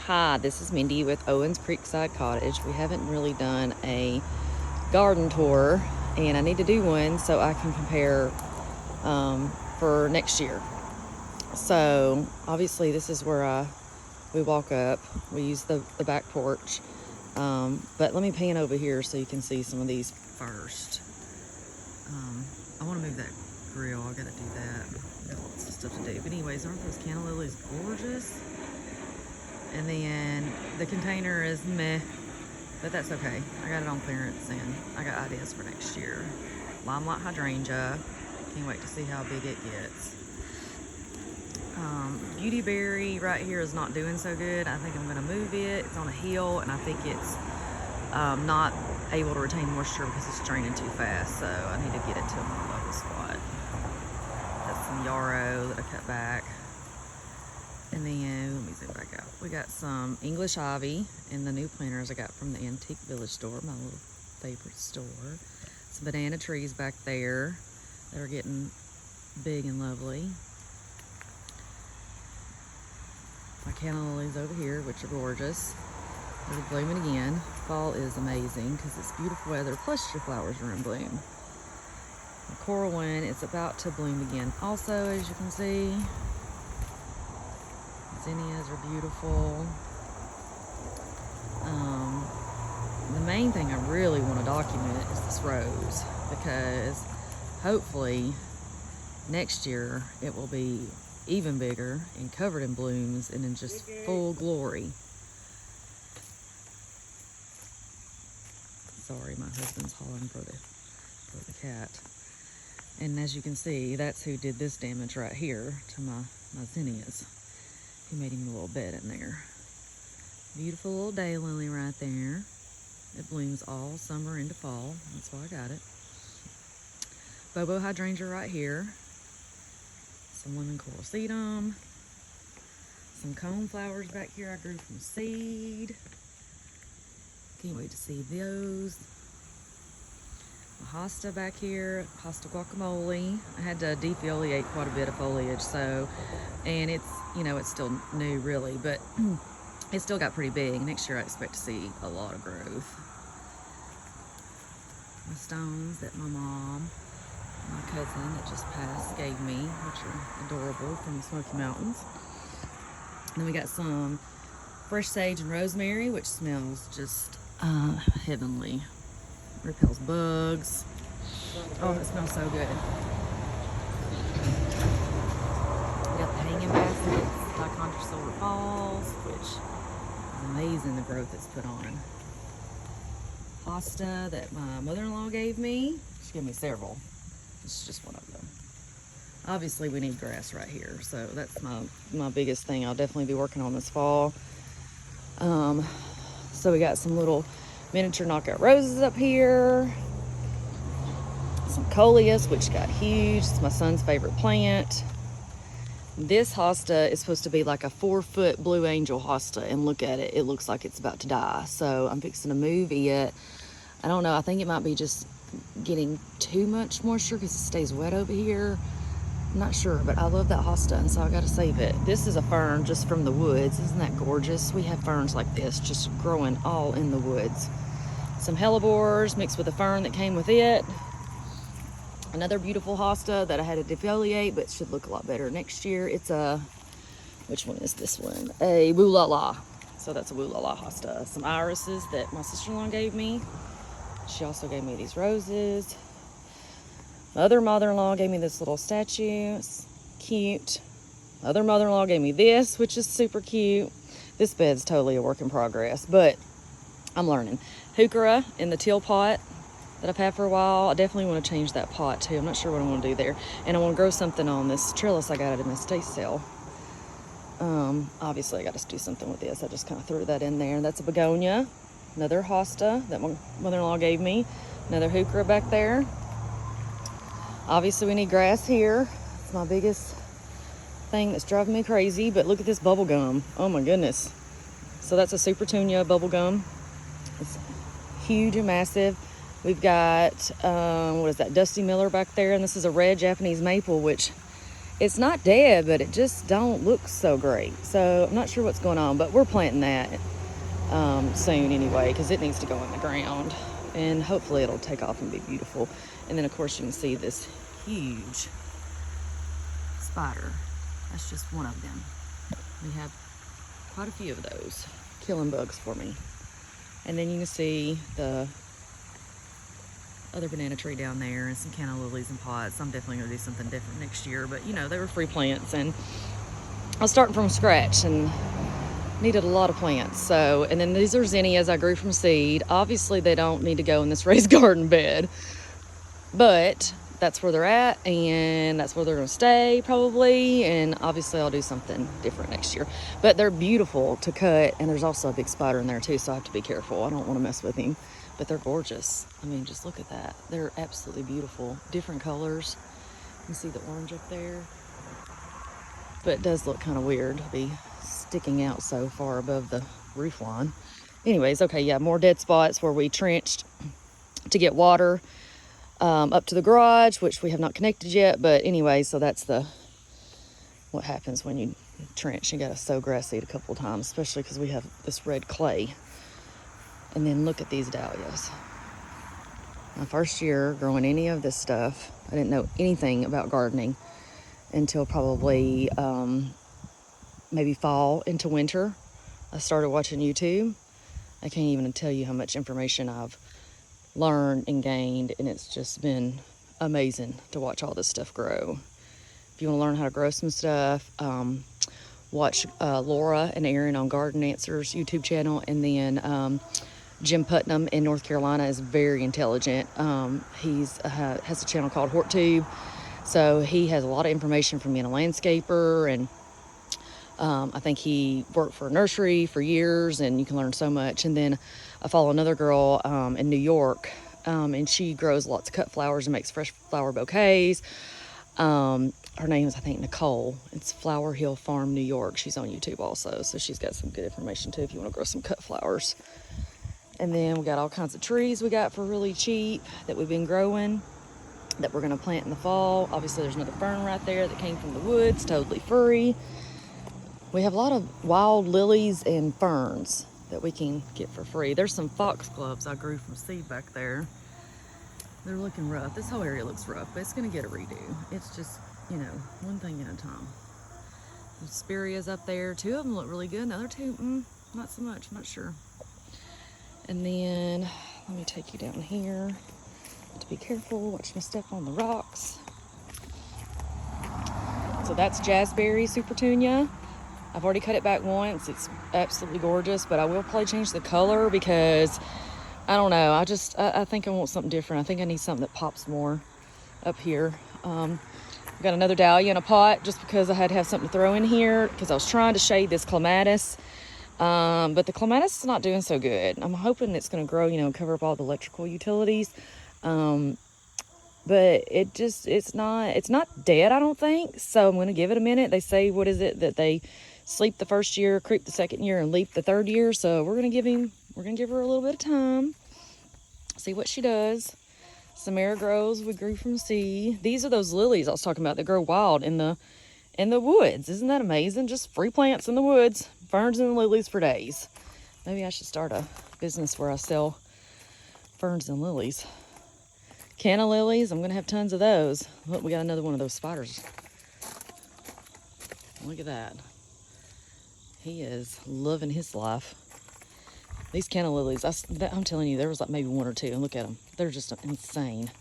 Hi, this is Mindy with Owens Creekside Cottage. We haven't really done a garden tour, and I need to do one so I can compare for next year. So obviously this is where we walk up. We use the back porch, but let me pan over here so you can see some of these first. I want to move that grill. I gotta do that. Got lots of stuff to do. But anyways, aren't those Canna Lilies gorgeous? And then the container is meh, but that's okay. I got it on clearance and I got ideas for next year. Limelight Hydrangea. Can't wait to see how big it gets. Beauty berry right here is not doing so good. I think I'm gonna move it. It's on a hill and I think it's not able to retain moisture because it's draining too fast. So I need to get it to a more level spot. That's some yarrow that I cut back. And then, let me zoom back out. We got some English ivy in the new planters I got from the Antique Village store, my little favorite store. Some banana trees back there that are getting big and lovely. My Canna Lilies over here, which are gorgeous. They're blooming again. Fall is amazing because it's beautiful weather, plus your flowers are in bloom. The coral one, it's about to bloom again. Also, as you can see, zinnias are beautiful. The main thing I really want to document is this rose, because hopefully next year it will be even bigger and covered in blooms and in just full glory. Sorry, my husband's hollering for the cat. And as you can see, that's who did this damage right here to my zinnias. He made him a little bed in there. Beautiful little daylily right there. It blooms all summer into fall. That's why I got it. Bobo Hydrangea right here. Some lemon coral sedum. Some coneflowers back here I grew from seed. Can't wait to see those. A hosta back here, hosta guacamole. I had to defoliate quite a bit of foliage, so, and it's, you know, it's still new really, but it still got pretty big. Next year I expect to see a lot of growth. The stones that my mom, my cousin that just passed, gave me, which are adorable, from the Smoky Mountains. And then we got some fresh sage and rosemary, which smells just heavenly. Repels bugs. Oh, it smells so good. We got the hanging baskets, Dichondra Silver Falls, which is amazing the growth it's put on. Hosta that my mother-in-law gave me. She gave me several. This is just one of them. Obviously we need grass right here, so that's my biggest thing I'll definitely be working on this fall. So we got some little miniature knockout roses up here. Some Coleus, which got huge. It's my son's favorite plant. This hosta is supposed to be like a 4-foot blue angel hosta, and look at it. It looks like it's about to die. So I'm fixing to move it. I don't know. I think it might be just getting too much moisture because it stays wet over here. I'm not sure, but I love that hosta, and so I got to save it. This is a fern just from the woods. Isn't that gorgeous? We have ferns like this just growing all in the woods. Some hellebores mixed with a fern that came with it. Another beautiful hosta that I had to defoliate, but should look a lot better next year. It's a, which one is this one? A Woo-La-La. So that's a Woo-La-La hosta. Some irises that my sister-in-law gave me. She also gave me these roses. My other mother-in-law gave me this little statue. It's cute. My other mother-in-law gave me this, which is super cute. This bed's totally a work in progress, but I'm learning. Heuchera in the teal pot that I've had for a while. I definitely want to change that pot too. I'm not sure what I want to do there. And I want to grow something on this trellis I got at an estate sale. Obviously I got to do something with this. I just kind of threw that in there. That's a begonia. Another hosta that my mother-in-law gave me. Another heuchera back there. Obviously we need grass here. It's my biggest thing that's driving me crazy, but look at this bubble gum. Oh my goodness. So that's a Supertunia bubble gum. It's huge and massive. We've got, what is that, Dusty Miller back there, and this is a red Japanese maple, which it's not dead, but it just don't look so great. So I'm not sure what's going on, but we're planting that soon anyway, because it needs to go in the ground, and hopefully it'll take off and be beautiful. And then of course you can see this huge spider. That's just one of them. We have quite a few of those killing bugs for me. And then you can see the other banana tree down there and some Canna Lilies and pots. I'm definitely gonna do something different next year, but you know, they were free plants and I was starting from scratch and needed a lot of plants. So, and then these are zinnias I grew from seed. Obviously they don't need to go in this raised garden bed, but that's where they're at and that's where they're gonna stay probably. And obviously I'll do something different next year, but they're beautiful to cut. And there's also a big spider in there too, so I have to be careful. I don't want to mess with him, but they're gorgeous. I mean, just look at that. They're absolutely beautiful. Different colors. You can see the orange up there, but it does look kind of weird to be sticking out so far above the roof line. Anyways, okay, yeah, more dead spots where we trenched to get water up to the garage, which we have not connected yet. But anyway, so that's what happens when you trench. You gotta sow grass seed a couple of times, especially because we have this red clay. And then look at these dahlias. My first year growing any of this stuff, I didn't know anything about gardening until probably maybe fall into winter. I started watching YouTube. I can't even tell you how much information I've learned and gained, and it's just been amazing to watch all this stuff grow. If you want to learn how to grow some stuff, watch Laura and Aaron on Garden Answers YouTube channel, and then Jim Putnam in North Carolina is very intelligent. He's has a channel called HortTube, so he has a lot of information from being a landscaper, and I think he worked for a nursery for years, and you can learn so much. And then I follow another girl in New York, and she grows lots of cut flowers and makes fresh flower bouquets. Her name is, I think, Nicole. It's Flower Hill Farm, New York. She's on YouTube also, so she's got some good information too if you want to grow some cut flowers. And then we got all kinds of trees we got for really cheap that we've been growing that we're going to plant in the fall. Obviously, there's another fern right there that came from the woods, totally free. We have a lot of wild lilies and ferns that we can get for free. There's some foxgloves I grew from seed back there. They're looking rough. This whole area looks rough, but it's going to get a redo. It's just, you know, one thing at a time. There's spirias up there. Two of them look really good. Another two, not so much. I'm not sure. And then let me take you down here to be careful. Watch me step on the rocks. So that's Jazzberry Supertunia. I've already cut it back once. It's absolutely gorgeous, but I will probably change the color because I don't know. I think I want something different. I think I need something that pops more up here. I've got another dahlia in a pot just because I had to have something to throw in here because I was trying to shade this clematis. But the clematis is not doing so good. I'm hoping it's going to grow, you know, and cover up all the electrical utilities. But it's not dead, I don't think. So I'm going to give it a minute. They say, what is it, that they sleep the first year, creep the second year, and leap the third year. So we're going to give her a little bit of time, see what she does. Samara grows, we grew from seed. These are those lilies I was talking about that grow wild in the woods. Isn't that amazing? Just free plants in the woods, ferns and lilies for days. Maybe I should start a business where I sell ferns and lilies. Canna lilies, I'm gonna have tons of those. Look, we got another one of those spiders. Look at that. He is loving his life. These Canna Lilies, I'm telling you, there was like maybe one or two, and look at them. They're just insane.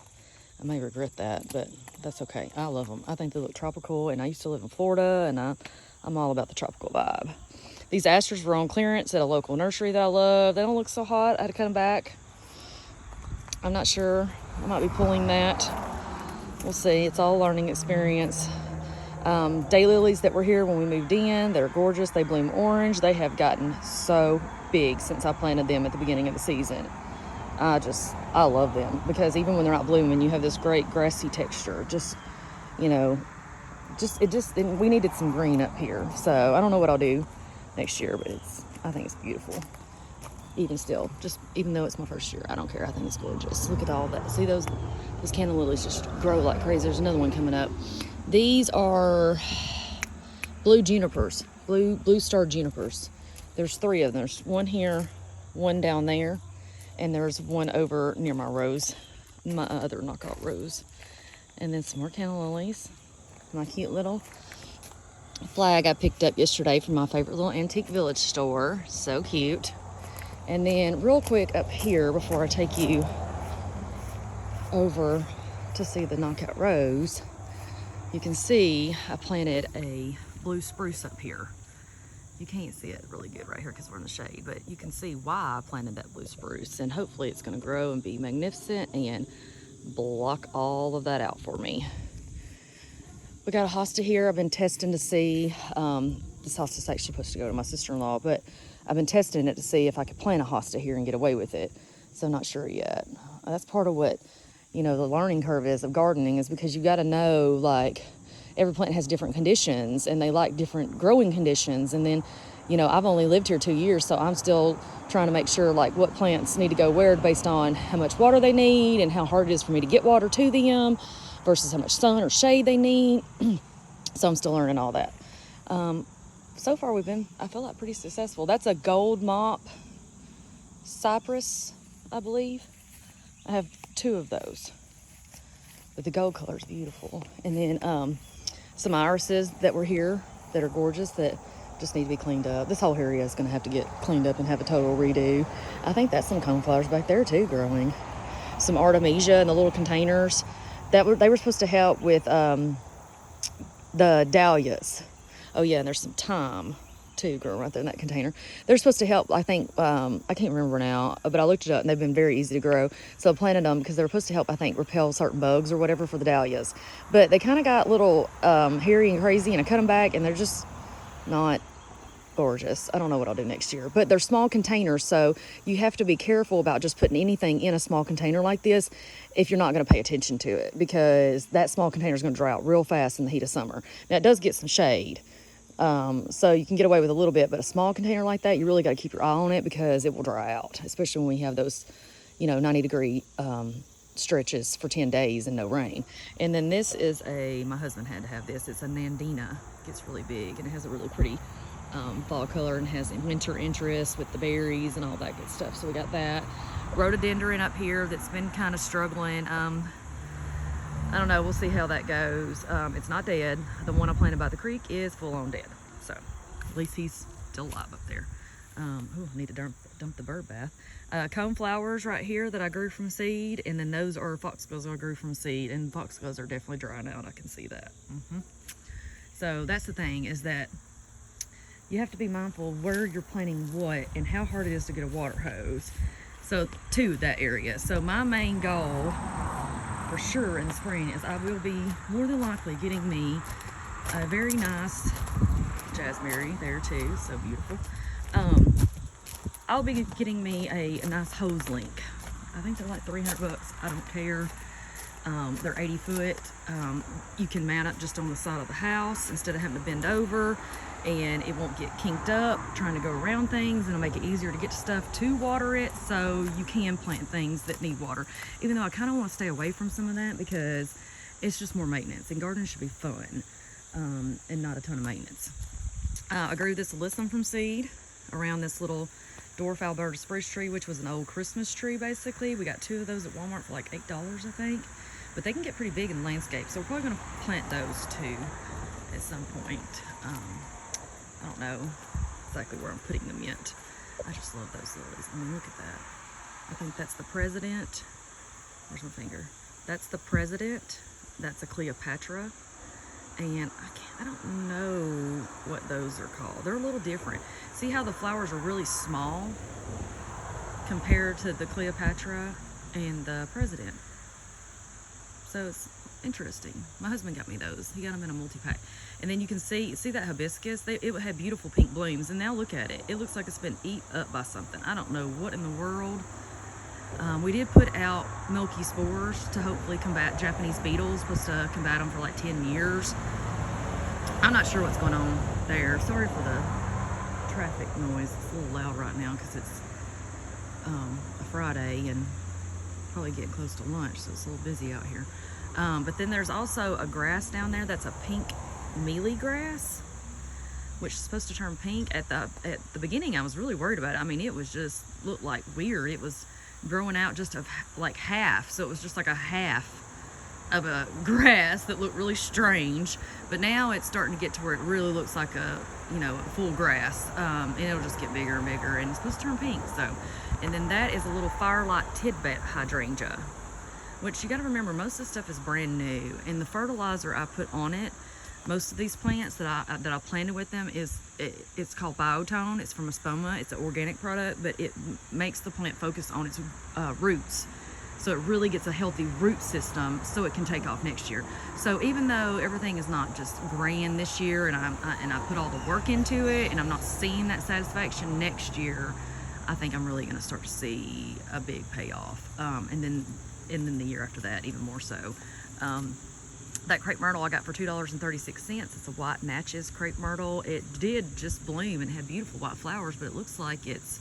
I may regret that, but that's okay. I love them. I think they look tropical, and I used to live in Florida, and I'm all about the tropical vibe. These asters were on clearance at a local nursery that I love. They don't look so hot. I had to cut them back. I'm not sure. I might be pulling that. We'll see. It's all a learning experience. Daylilies that were here when we moved in, they're gorgeous. They bloom orange. They have gotten so big since I planted them at the beginning of the season. I love them because even when they're not blooming, you have this great grassy texture. We needed some green up here. So I don't know what I'll do next year, but I think it's beautiful. Even still, even though it's my first year, I don't care. I think it's gorgeous. Look at all that. See those Canna Lilies just grow like crazy. There's another one coming up. These are blue junipers, blue star junipers. There's 3 of them. There's one here, one down there, and there's one over near my rose, my other knockout rose. And then some more Canna Lilies, my cute little flag I picked up yesterday from my favorite little antique village store. So cute. And then real quick up here before I take you over to see the knockout rose, you can see I planted a blue spruce up here. You can't see it really good right here because we're in the shade, but you can see why I planted that blue spruce, and hopefully it's going to grow and be magnificent and block all of that out for me. We got a hosta here. I've been testing to see, this hosta's actually supposed to go to my sister-in-law, but I've been testing it to see if I could plant a hosta here and get away with it. So I'm not sure yet. That's part of what, you know, the learning curve is of gardening, is because you got to know, like, every plant has different conditions and they like different growing conditions. And then, you know, I've only lived here 2 years, so I'm still trying to make sure like what plants need to go where based on how much water they need and how hard it is for me to get water to them versus how much sun or shade they need. So I'm still learning all that. So far we've been, I feel like, pretty successful. That's a gold mop cypress, I believe. I have 2 of those, but the gold color is beautiful. And then some irises that were here that are gorgeous that just need to be cleaned up. This whole area is going to have to get cleaned up and have a total redo. I think that's some coneflowers back there too growing. Some artemisia in the little containers that they were supposed to help with the dahlias. Oh yeah, and there's some thyme too growing right there in that container. They're supposed to help, I think, I can't remember now, but I looked it up and they've been very easy to grow. So I planted them because they were supposed to help, I think, repel certain bugs or whatever for the dahlias. But they kind of got a little hairy and crazy, and I cut them back and they're just not gorgeous. I don't know what I'll do next year, but they're small containers, so you have to be careful about just putting anything in a small container like this if you're not going to pay attention to it, because that small container is going to dry out real fast in the heat of summer. Now it does get some shade, so you can get away with a little bit, but a small container like that, you really got to keep your eye on it because it will dry out, especially when we have those, you know, 90-degree stretches for 10 days and no rain. And then this is my husband had to have this. It's a Nandina. It gets really big and it has a really pretty fall color and has winter interest with the berries and all that good stuff. So we got that. Rhododendron up here that's been kind of struggling. I don't know, we'll see how that goes. It's not dead. The one I planted by the creek is full on dead. So at least he's still alive up there. I need to dump the bird bath. Coneflowers right here that I grew from seed, and then those are foxgloves I grew from seed, and foxgloves are definitely drying out. I can see that. So that's the thing, is that you have to be mindful of where you're planting what and how hard it is to get a water hose to that area. So my main goal for sure in the spring is I will be more than likely getting me a very nice Jazzberry there too, so beautiful. I'll be getting me a nice hose link. I think they're like $300. I don't care. They're 80 foot. You can mount it just on the side of the house instead of having to bend over, and it won't get kinked up trying to go around things, and it'll make it easier to get to stuff to water it, so you can plant things that need water, even though I kind of want to stay away from some of that because it's just more maintenance, and gardening should be fun and not a ton of maintenance. I grew this alyssum from seed around this little Dwarf Alberta spruce tree, which was an old Christmas tree basically. We got 2 of those at Walmart for like $8, I think, but they can get pretty big in the landscape, so we're probably going to plant those too at some point. I don't know exactly where I'm putting them yet. I just love those lilies. I mean, look at that. I think that's the president. Where's my finger? That's the president. That's a Cleopatra. And I don't know what those are called. They're a little different. See how the flowers are really small compared to the Cleopatra and the president? So it's interesting. My husband got me those. He got them in a multi-pack. And then you can see that hibiscus, it had beautiful pink blooms, and now look at it. It looks like it's been eaten up by something. I don't know what in the world. We did put out milky spores to hopefully combat Japanese beetles, supposed to combat them for like 10 years. I'm not sure what's going on there. Sorry for the traffic noise. It's a little loud right now because it's a Friday and probably getting close to lunch, so it's a little busy out here. But then there's also a grass down there that's a pink mealy grass, which is supposed to turn pink. At the beginning, I was really worried about it. I mean, it was just looked like weird. It was growing out just of like half, so it was just like a half of a grass that looked really strange. But now it's starting to get to where it really looks like a full grass, and it'll just get bigger and bigger, and it's supposed to turn pink. So, and then that is a little Firelight Tidbit Hydrangea, which you got to remember, most of this stuff is brand new, and the fertilizer I put on it, most of these plants that I planted with them, it's called Biotone. It's from Espoma. It's an organic product, but it makes the plant focus on its roots. So it really gets a healthy root system so it can take off next year. So even though everything is not just grand this year, and I put all the work into it, and I'm not seeing that satisfaction next year, I think I'm really going to start to see a big payoff. And then the year after that, even more so. That Crepe Myrtle I got for $2.36. It's a white Natchez Crepe Myrtle. It did just bloom and had beautiful white flowers, but it looks like it's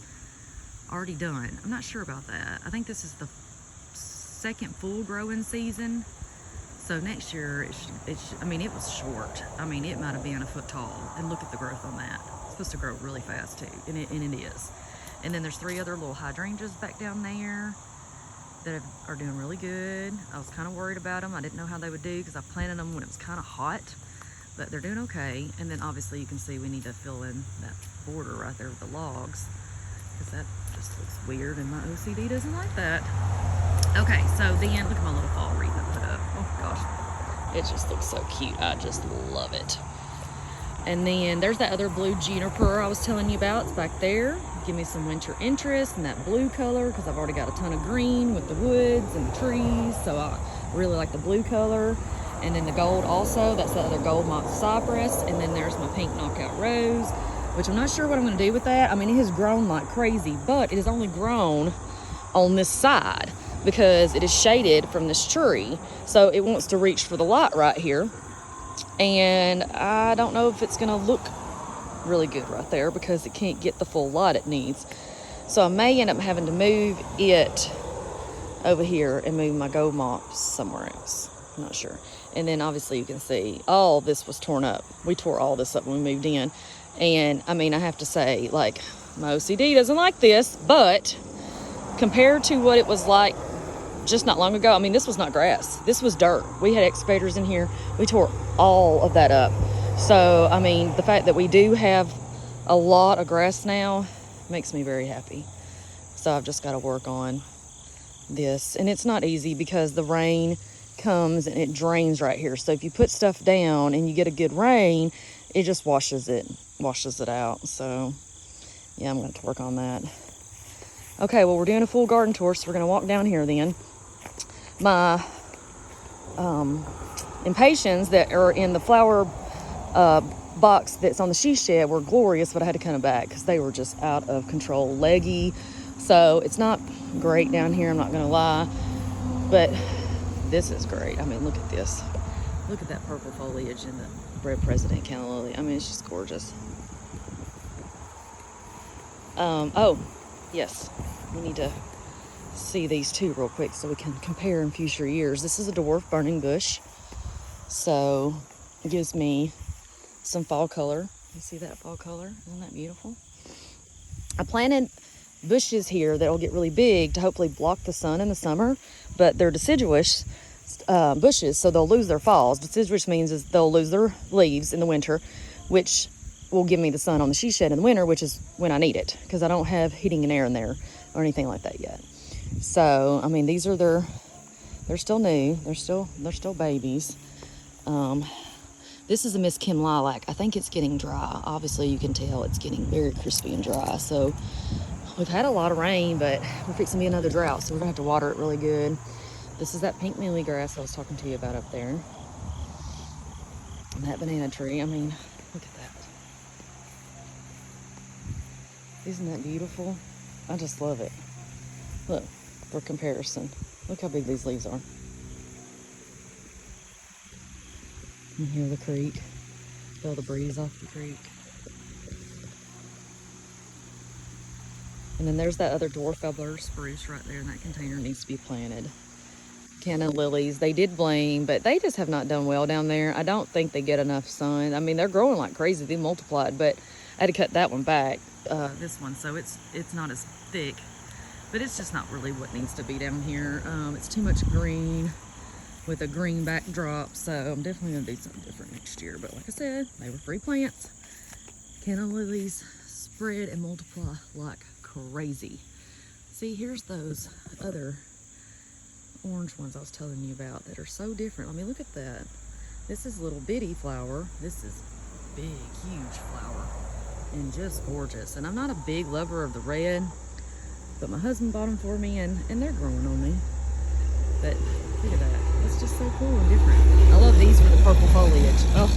already done. I'm not sure about that. I think this is the second full growing season. So next year, I mean, it was short. I mean, it might have been a foot tall. And look at the growth on that. It's supposed to grow really fast too, and it is. And then there's 3 other little hydrangeas back down there that are doing really good. I was kind of worried about them. I didn't know how they would do because I planted them when it was kind of hot, but they're doing okay. And then obviously you can see we need to fill in that border right there with the logs, because that just looks weird and my OCD doesn't like that. Okay, so then look at my little fall wreath I put up. Oh gosh, it just looks so cute. I just love it. And then there's that other blue juniper I was telling you about. It's back there. Give me some winter interest in that blue color, because I've already got a ton of green with the woods and the trees, so I really like the blue color. And then the gold also, that's the other gold moth cypress. And then there's my pink knockout rose, which I'm not sure what I'm going to do with that. I mean, it has grown like crazy, but it has only grown on this side because it is shaded from this tree, so it wants to reach for the light right here. And I don't know if it's going to look really good right there because it can't get the full light it needs. So I may end up having to move it over here and move my gold moths somewhere else. I'm not sure. And then obviously you can see all this was torn up. We tore all this up when we moved in. And I mean, I have to say, like, my OCD doesn't like this, but compared to what it was like just not long ago, I mean, this was not grass. This was dirt. We had excavators in here. We tore all of that up. So, I mean, the fact that we do have a lot of grass now makes me very happy. So I've just got to work on this. And it's not easy because the rain comes and it drains right here. So if you put stuff down and you get a good rain, it just washes it out. So, yeah, I'm going to have to work on that. Okay, well, we're doing a full garden tour, so we're going to walk down here then. My impatiens that are in the flower box that's on the she shed were glorious, but I had to cut them back because they were just out of control, leggy. So it's not great down here, I'm not going to lie, but this is great. I mean, look at this. Look at that purple foliage in the Bread President Canna Lily. I mean, it's just gorgeous. Oh, yes, we need to see these two real quick so we can compare in future years. This is a dwarf burning bush, so it gives me some fall color. You see that fall color? Isn't that beautiful? I planted bushes here that will get really big to hopefully block the sun in the summer, but they're deciduous bushes, so they'll lose their falls. Deciduous means is they'll lose their leaves in the winter, which will give me the sun on the she shed in the winter, which is when I need it, because I don't have heating and air in there or anything like that yet. So, I mean, these are they're still new. They're still babies. This is a Miss Kim Lilac. I think it's getting dry. Obviously, you can tell it's getting very crispy and dry. So, we've had a lot of rain, but we're fixing to be another drought, so we're going to have to water it really good. This is that pink mealy grass I was talking to you about up there. And that banana tree. I mean, look at that. Isn't that beautiful? I just love it. Look, for comparison, look how big these leaves are. You hear the creek. Feel the breeze off the creek. And then there's that other dwarf elder spruce right there, and that container needs to be planted. Canna Lilies. They did bloom, but they just have not done well down there. I don't think they get enough sun. I mean, they're growing like crazy. They multiplied, but I had to cut that one back, this one, so it's not as thick. But it's just not really what needs to be down here. It's too much green with a green backdrop, so I'm definitely gonna do something different next year. But like I said, they were free plants. Canna Lilies spread and multiply like crazy. See, here's those other orange ones I was telling you about that are so different. I mean, look at that. This is a little bitty flower. This is big, huge flower and just gorgeous. And I'm not a big lover of the red, but my husband bought them for me and they're growing on me. But look at that. It's just so cool and different. I love these with the purple foliage. Oh,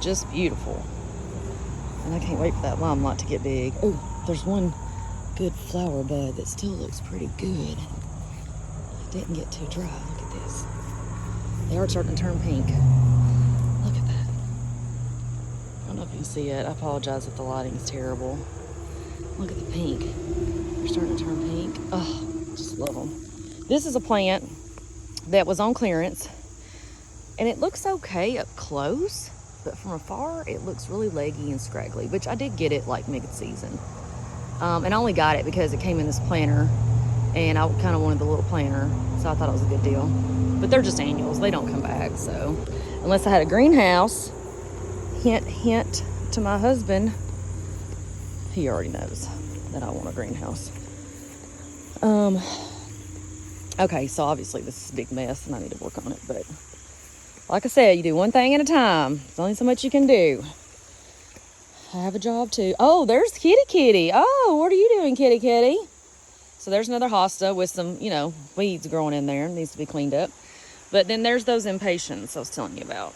just beautiful. And I can't wait for that limelight to get big. Oh, there's one good flower bud that still looks pretty good. Didn't get too dry. Look at this. They are starting to turn pink. Look at that. I don't know if you can see it. I apologize if the lighting is terrible. Look at the pink. They're starting to turn pink. Oh, just love them. This is a plant that was on clearance, and it looks okay up close, but from afar it looks really leggy and scraggly, which I did get it like mid-season. And I only got it because it came in this planter, and I kind of wanted the little planter, so I thought it was a good deal. But they're just annuals. They don't come back, so unless I had a greenhouse, hint, hint to my husband, he already knows that I want a greenhouse. Okay, so obviously this is a big mess, and I need to work on it, but like I said, you do one thing at a time. There's only so much you can do. I have a job too. Oh, there's Kitty. Oh, what are you doing, Kitty? So there's another hosta with some, weeds growing in there. It needs to be cleaned up. But then there's those impatiens I was telling you about.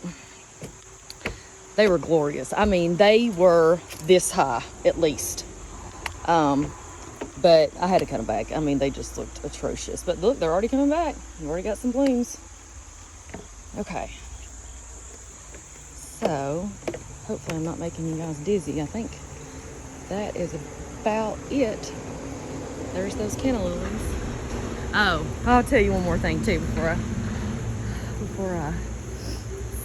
They were glorious. I mean, they were this high, at least. But I had to cut them back. I mean, they just looked atrocious. But look, they're already coming back. We've already got some blooms. Okay. So, hopefully I'm not making you guys dizzy. I think that is about it. There's those Canna Lilies. Oh, I'll tell you one more thing too before I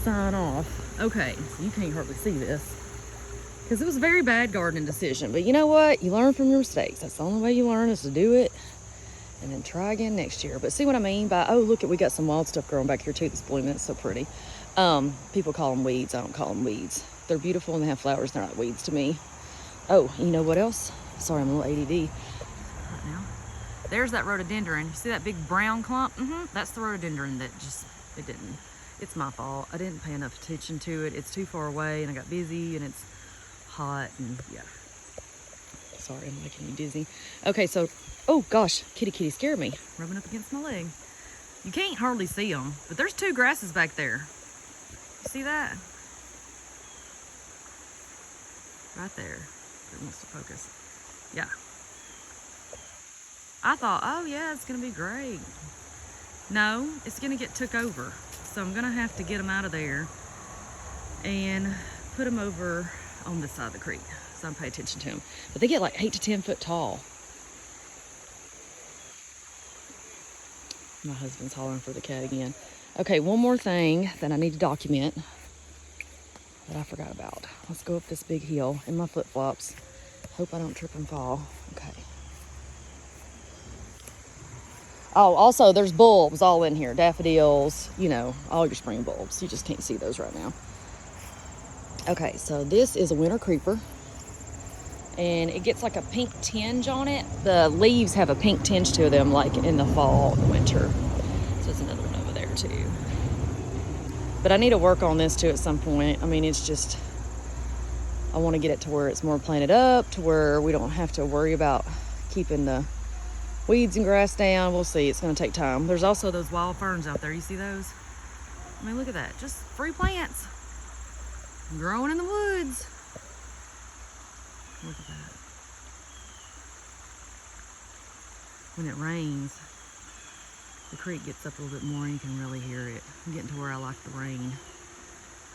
sign off. Okay, so you can't hardly see this because it was a very bad gardening decision. But you know what? You learn from your mistakes. That's the only way you learn, is to do it and then try again next year. But see what I mean by, oh, look, we got some wild stuff growing back here too that's blooming. It's so pretty. People call them weeds. I don't call them weeds. They're beautiful and they have flowers. They're not weeds to me. Oh, you know what else? Sorry, I'm a little ADD right now. There's that rhododendron. You see that big brown clump? That's the rhododendron that just, it didn't. It's my fault. I didn't pay enough attention to it. It's too far away and I got busy and it's hot and yeah. Sorry, I'm making you dizzy. Okay, so, oh gosh, kitty scared me. Rubbing up against my leg. You can't hardly see them, but there's two grasses back there. You see that? Right there. It wants to focus. Yeah. I thought, oh yeah, it's gonna be great. No, it's gonna get took over. So I'm gonna have to get them out of there and put them over on this side of the creek. So I'm paying attention to them. But they get like 8 to 10 foot tall. My husband's hollering for the cat again. Okay, one more thing that I need to document that I forgot about. Let's go up this big hill in my flip-flops. Hope I don't trip and fall. Okay. Oh, also there's bulbs all in here. Daffodils, all your spring bulbs. You just can't see those right now. Okay, so this is a winter creeper. And it gets like a pink tinge on it. The leaves have a pink tinge to them like in the fall and winter. So there's another one over there too. But I need to work on this too at some point. I mean, it's just, I want to get it to where it's more planted up, to where we don't have to worry about keeping the weeds and grass down. We'll see. It's going to take time. There's also those wild ferns out there. You see those? I mean, look at that. Just free plants growing in the woods. Look at that. When it rains, the creek gets up a little bit more and you can really hear it. I'm getting to where I like the rain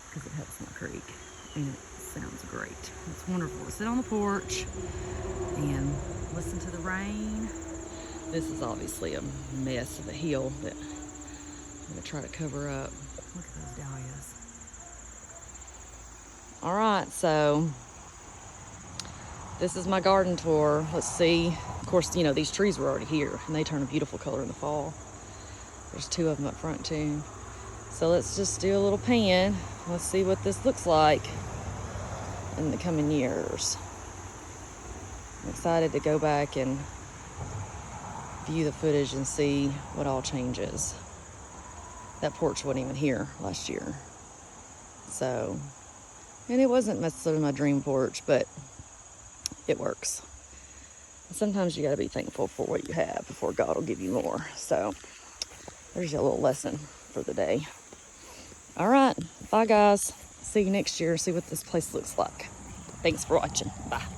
because it helps my creek and it sounds great. It's wonderful to sit on the porch and listen to the rain This is obviously a mess of a hill that I'm gonna try to cover up. Look at those dahlias. All right, so this is my garden tour. Let's see. Of course, you know, these trees were already here and they turn a beautiful color in the fall. There's 2 of them up front too. So let's just do a little pan. Let's see what this looks like in the coming years. I'm excited to go back and view the footage and see what all changes. That porch wasn't even here last year. So, and it wasn't necessarily my dream porch, but it works. Sometimes you gotta be thankful for what you have before God will give you more. So there's your little lesson for the day. All right, bye guys. See you next year, see what this place looks like. Thanks for watching. Bye.